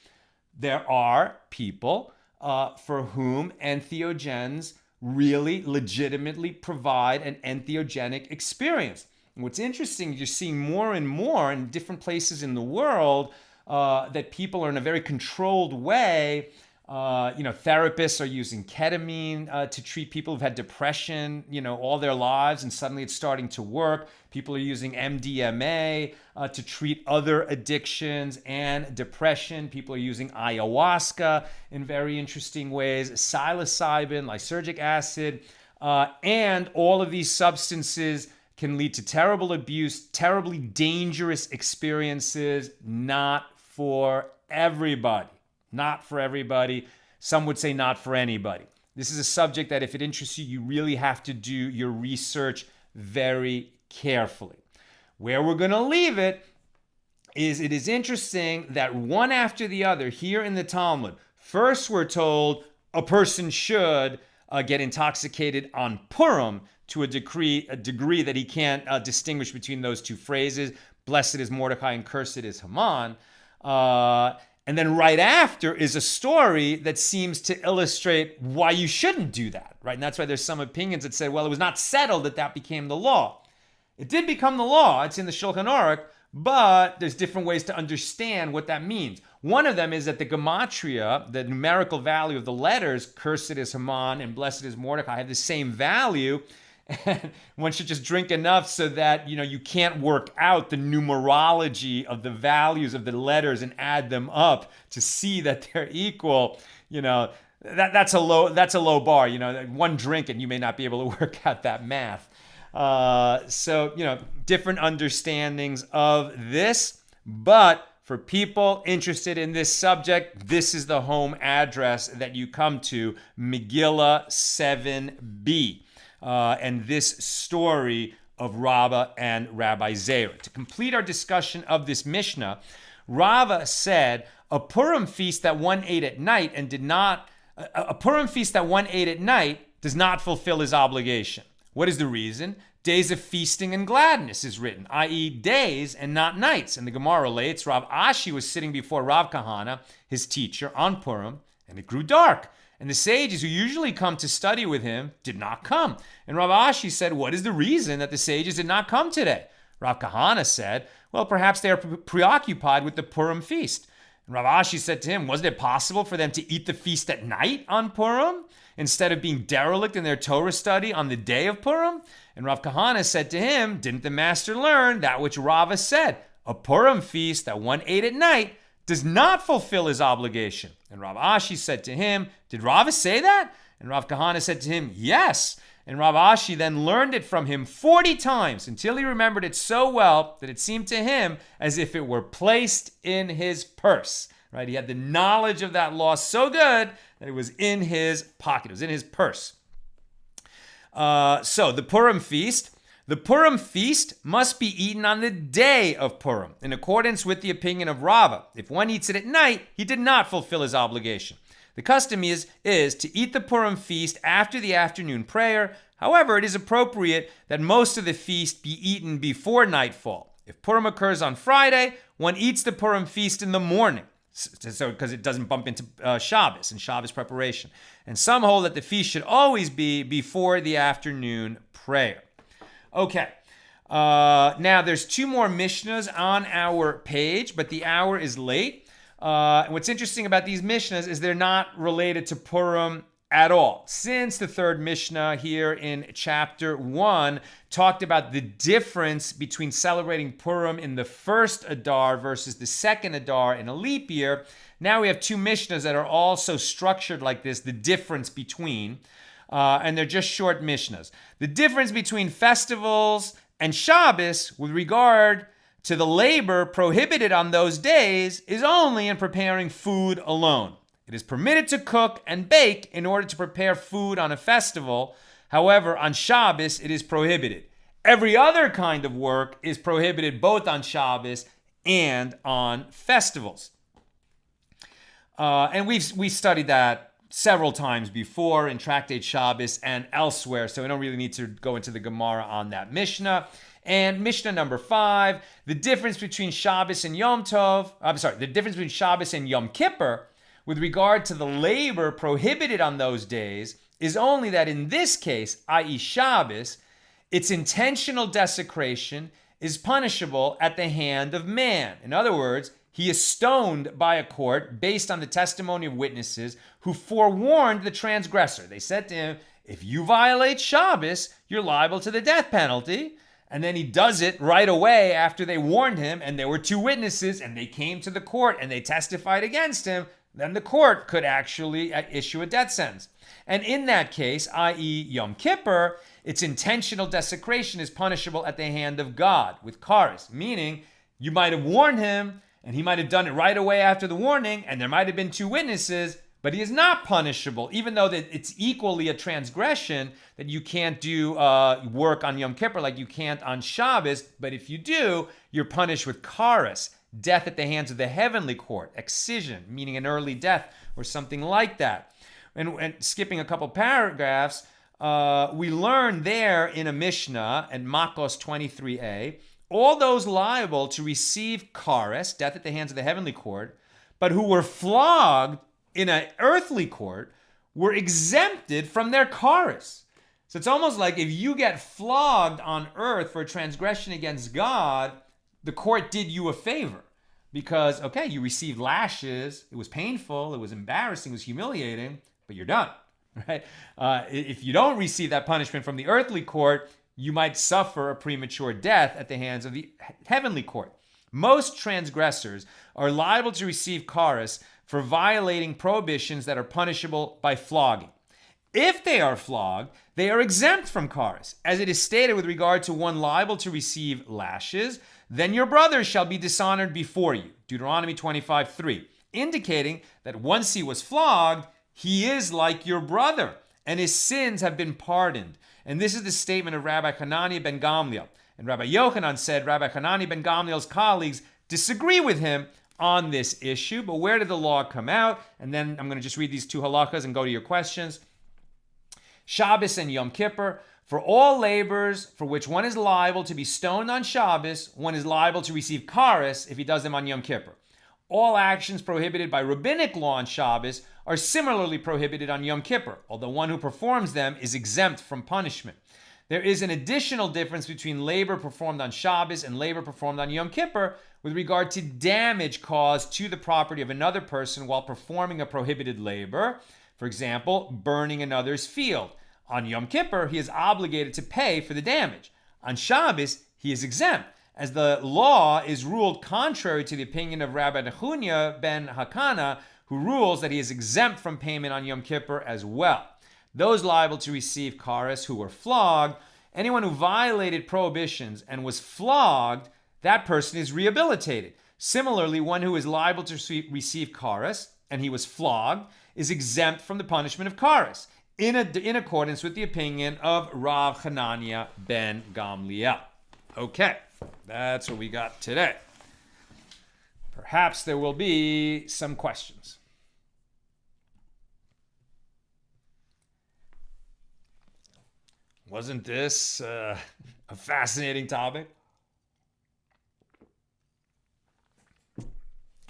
There are people for whom entheogens really legitimately provide an entheogenic experience. And what's interesting, you're seeing more and more in different places in the world that people are in a very controlled way. Therapists are using ketamine to treat people who've had depression, all their lives, and suddenly it's starting to work. People are using MDMA to treat other addictions and depression. People are using ayahuasca in very interesting ways, psilocybin, lysergic acid, and all of these substances can lead to terrible abuse, terribly dangerous experiences, not for everybody. Not for everybody. Some would say not for anybody. This is a subject that if it interests you, you really have to do your research very carefully. Where we're going to leave it is interesting that one after the other here in the Talmud, first we're told a person should get intoxicated on Purim to a degree that he can't distinguish between those two phrases. Blessed is Mordecai and cursed is Haman. And then right after is a story that seems to illustrate why you shouldn't do that, right? And that's why there's some opinions that say, well, it was not settled that became the law. It did become the law. It's in the Shulchan Aruch, but there's different ways to understand what that means. One of them is that the gematria, the numerical value of the letters, cursed is Haman and blessed is Mordecai, have the same value. And one should just drink enough so that, you can't work out the numerology of the values of the letters and add them up to see that they're equal. That's a low bar. One drink and you may not be able to work out that math. So, different understandings of this. But for people interested in this subject, this is the home address that you come to, Megillah 7b. And this story of RABBA and Rabbi ZEIRA. To complete our discussion of this Mishna, RABBA said a Purim feast that one ate at night does not fulfill his obligation. What is the reason? Days of feasting and gladness is written, i.e. days and not nights. And the Gemara relates, Rav Ashi was sitting before Rav Kahana, his teacher, on Purim, and it grew dark. And the sages who usually come to study with him did not come. And Rav Ashi said, what is the reason that the sages did not come today? Rav Kahana said, well, perhaps they are preoccupied with the Purim feast. And Rav Ashi said to him, wasn't it possible for them to eat the feast at night on Purim instead of being derelict in their Torah study on the day of Purim? And Rav Kahana said to him, didn't the master learn that which Rava said? A Purim feast that one ate at night does not fulfill his obligation. And Rav Ashi said to him, did Rava say that? And Rav Kahana said to him, yes. And Rav Ashi then learned it from him 40 times until he remembered it so well that it seemed to him as if it were placed in his purse. Right? He had the knowledge of that law so good that it was in his pocket. It was in his purse. So the Purim feast. The Purim feast must be eaten on the day of Purim, in accordance with the opinion of Rava. If one eats it at night, he did not fulfill his obligation. The custom is to eat the Purim feast after the afternoon prayer. However, it is appropriate that most of the feast be eaten before nightfall. If Purim occurs on Friday, one eats the Purim feast in the morning, so because it doesn't bump into Shabbos and Shabbos preparation. And some hold that the feast should always be before the afternoon prayer. Okay, now there's two more Mishnas on our page, but the hour is late. And what's interesting about these Mishnas is they're not related to Purim at all. Since the third Mishnah here in chapter 1 talked about the difference between celebrating Purim in the first Adar versus the second Adar in a leap year, now we have two Mishnas that are also structured like this, the difference between. And they're just short Mishnas. The difference between festivals and Shabbos with regard to the labor prohibited on those days is only in preparing food alone. It is permitted to cook and bake in order to prepare food on a festival. However, on Shabbos, it is prohibited. Every other kind of work is prohibited both on Shabbos and on festivals. And we studied that several times before in Tractate Shabbos and elsewhere, so we don't really need to go into the Gemara on that Mishna. And Mishnah number 5, the difference between Shabbos and the difference between Shabbos and Yom Kippur with regard to the labor prohibited on those days is only that in this case, i.e. Shabbos, its intentional desecration is punishable at the hand of man. In other words, he is stoned by a court based on the testimony of witnesses who forewarned the transgressor. They said to him, if you violate Shabbos, you're liable to the death penalty. And then he does it right away after they warned him, and there were 2 witnesses, and they came to the court and they testified against him. Then the court could actually issue a death sentence. And in that case, i.e. Yom Kippur, its intentional desecration is punishable at the hand of God with kares, meaning you might have warned him, and he might have done it right away after the warning, and there might have been 2 witnesses, but he is not punishable, even though that it's equally a transgression that you can't do work on Yom Kippur like you can't on Shabbos. But if you do, you're punished with kares, death at the hands of the heavenly court, excision, meaning an early death or something like that. And skipping a couple paragraphs, we learn there in a Mishnah in Makos 23a, all those liable to receive kares, death at the hands of the heavenly court, but who were flogged in an earthly court were exempted from their kares. So it's almost like if you get flogged on earth for a transgression against God, the court did you a favor. Because, okay, you received lashes, it was painful, it was embarrassing, it was humiliating, but you're done, right? If you don't receive that punishment from the earthly court, you might suffer a premature death at the hands of the heavenly court. Most transgressors are liable to receive kares for violating prohibitions that are punishable by flogging. If they are flogged, they are exempt from kares. As it is stated with regard to one liable to receive lashes, then your brother shall be dishonored before you. Deuteronomy 25:3, indicating that once he was flogged, he is like your brother, and his sins have been pardoned. And this is the statement of Rabbi Hanani ben Gamliel. And Rabbi Yochanan said Rabbi Hanani ben Gamliel's colleagues disagree with him on this issue, but where did the law come out? And then I'm going to just read these 2 halachas and go to your questions. Shabbos and Yom Kippur, for all labors for which one is liable to be stoned on Shabbos, one is liable to receive kares if he does them on Yom Kippur. All actions prohibited by rabbinic law on Shabbos are similarly prohibited on Yom Kippur, although one who performs them is exempt from punishment. There is an additional difference between labor performed on Shabbos and labor performed on Yom Kippur with regard to damage caused to the property of another person while performing a prohibited labor. For example, burning another's field. On Yom Kippur, he is obligated to pay for the damage. On Shabbos, he is exempt, as the law is ruled contrary to the opinion of Rabbi Nechunya ben Hakana, who rules that he is exempt from payment on Yom Kippur as well. Those liable to receive kares who were flogged, anyone who violated prohibitions and was flogged, that person is rehabilitated. Similarly, one who is liable to receive kares and he was flogged is exempt from the punishment of kares, in accordance with the opinion of Rav Hanania ben Gamliel. Okay, that's what we got today. Perhaps there will be some questions. Wasn't this a fascinating topic?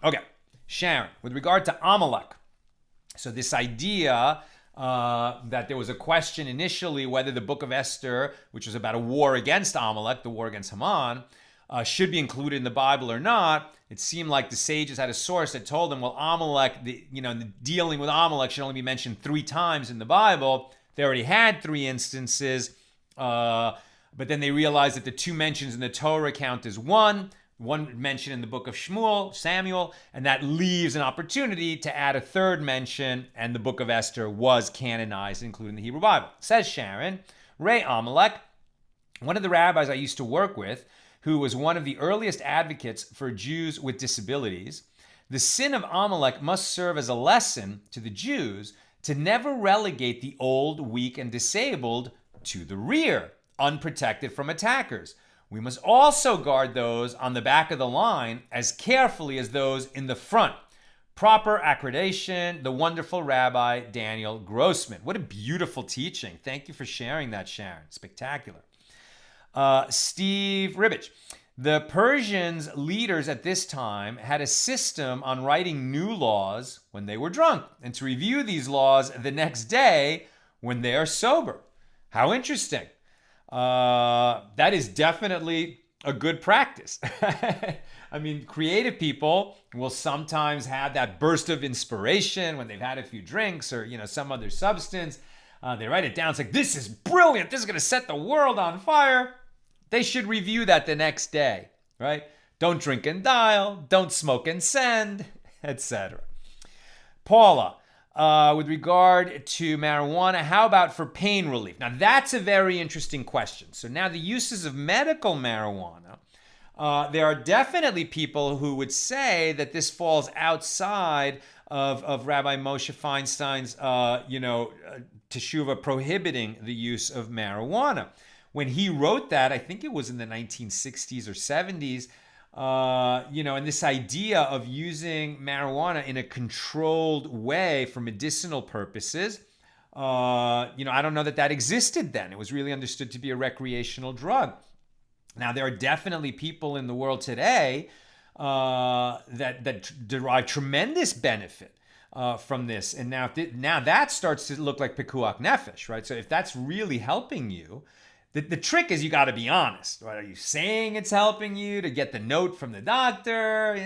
Okay, Sharon, with regard to Amalek, so this idea that there was a question initially whether the Book of Esther, which was about a war against Amalek, the war against Haman, should be included in the Bible or not. It seemed like the sages had a source that told them, well, Amalek, the dealing with Amalek should only be mentioned 3 times in the Bible. They already had 3 instances, but then they realized that the 2 mentions in the Torah count as one mention in the book of Samuel, and that leaves an opportunity to add a 3rd mention, and the Book of Esther was canonized, including the Hebrew Bible. Says Sharon, Ray Amalek, one of the rabbis I used to work with, who was one of the earliest advocates for Jews with disabilities, the sin of Amalek must serve as a lesson to the Jews to never relegate the old, weak, and disabled to the rear, unprotected from attackers. We must also guard those on the back of the line as carefully as those in the front. Proper accreditation, the wonderful Rabbi Daniel Grossman. What a beautiful teaching. Thank you for sharing that, Sharon. Spectacular. Steve Ribbich. The Persians leaders at this time had a system on writing new laws when they were drunk and to review these laws the next day when they are sober. How interesting. That is definitely a good practice. I mean, creative people will sometimes have that burst of inspiration when they've had a few drinks or, some other substance. They write it down. It's like, this is brilliant. This is going to set the world on fire. They should review that the next day, right? Don't drink and dial. Don't smoke and send, etc. Paula, with regard to marijuana, how about for pain relief? Now, that's a very interesting question. So now the uses of medical marijuana, there are definitely people who would say that this falls outside of Rabbi Moshe Feinstein's, teshuvah prohibiting the use of marijuana. When he wrote that, I think it was in the 1960s or 70s, and this idea of using marijuana in a controlled way for medicinal purposes, I don't know that existed then. It was really understood to be a recreational drug. Now, there are definitely people in the world today that derive tremendous benefit from this. And now that starts to look like pikuach nefesh, right? So if that's really helping you, the trick is you got to be honest, right? Are you saying it's helping you to get the note from the doctor?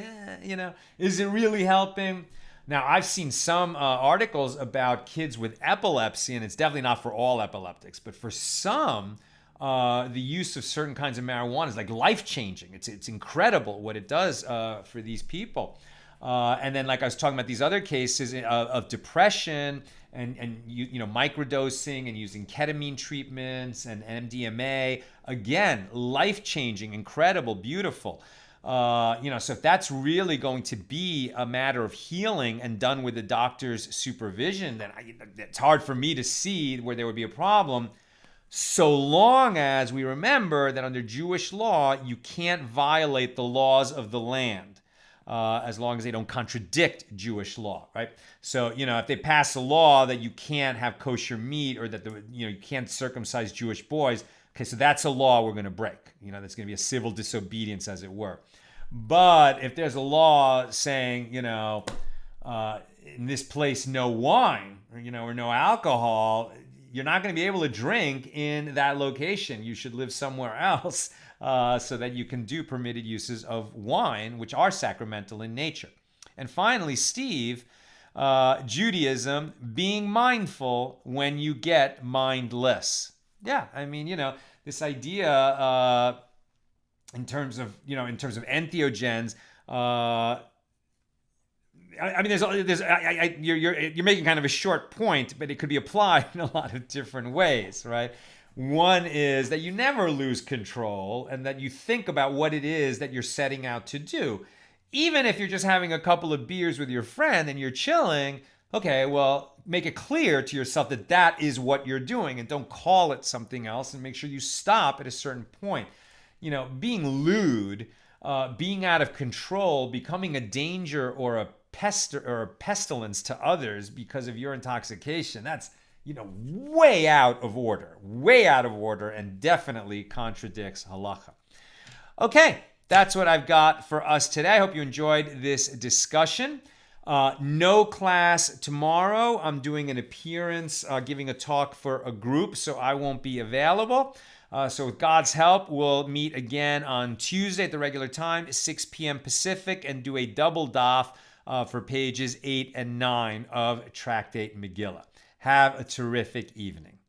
Is it really helping? Now, I've seen some articles about kids with epilepsy, and it's definitely not for all epileptics, but for some, the use of certain kinds of marijuana is like life-changing. It's incredible what it does for these people. And then, like I was talking about, these other cases of depression and microdosing and using ketamine treatments and MDMA. Again, life-changing, incredible, beautiful. So if that's really going to be a matter of healing and done with the doctor's supervision, then it's hard for me to see where there would be a problem. So long as we remember that under Jewish law, you can't violate the laws of the land. As long as they don't contradict Jewish law, right? So, if they pass a law that you can't have kosher meat or that you can't circumcise Jewish boys, okay, so that's a law we're going to break. That's going to be a civil disobedience, as it were. But if there's a law saying, in this place no wine, or no alcohol, you're not going to be able to drink in that location. You should live somewhere else. So that you can do permitted uses of wine, which are sacramental in nature. And finally, Steve, Judaism, being mindful when you get mindless. Yeah, this idea in terms of entheogens. You're making kind of a short point, but it could be applied in a lot of different ways, right? One is that you never lose control and that you think about what it is that you're setting out to do. Even if you're just having a couple of beers with your friend and you're chilling, okay, well, make it clear to yourself that that is what you're doing and don't call it something else, and make sure you stop at a certain point. Being lewd, being out of control, becoming a danger or a pestilence to others because of your intoxication, that's way out of order, and definitely contradicts halacha. Okay, that's what I've got for us today. I hope you enjoyed this discussion. No class tomorrow. I'm doing an appearance, giving a talk for a group, so I won't be available. So with God's help, we'll meet again on Tuesday at the regular time, 6 p.m. Pacific, and do a double DAF for pages 8 and 9 of Tractate Megillah. Have a terrific evening.